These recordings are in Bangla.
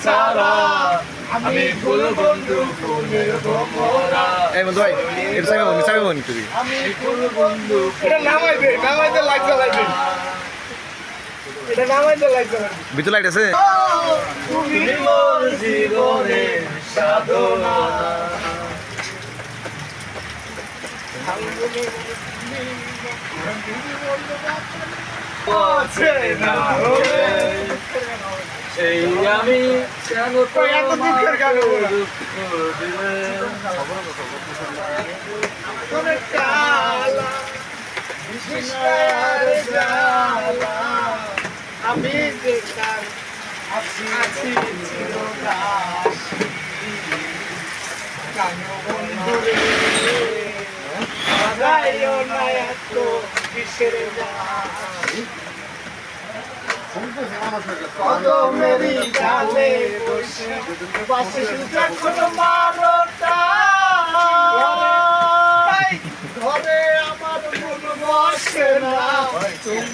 সারা আমি ফুল বন্ধু ফুলের ভোমরা। এই বন্ধু ভাই এটা সাইবে মন তুই আমি ফুল বন্ধু এটা নামাইতে লাইট জ্বালাইবে এটা নামাইতে লাইট জ্বালাইবে ভিতর লাইট আছে তুমি মোর জীবনের সাধনা। সেই আমি কেন এত দুঃখের গান আমি দেখলাম আছি বন্ধুরে মেরি ডালে বসে বাসে যখন মারোটা ঘরে আমার মন বসে না তুমি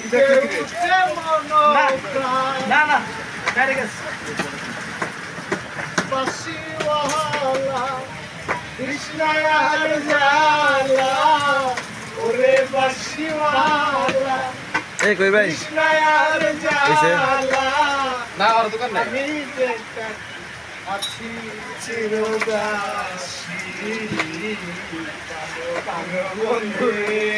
উঠে মন না না বাসিওয়ালা কৃষ্ণায়ার জালা ওরে বাসিওয়ালা এই কই ভাই কৃষ্ণায়ার জালা না আর দোকান নাই আমি দেখতে আছি চিরদাসী বন্ধুরে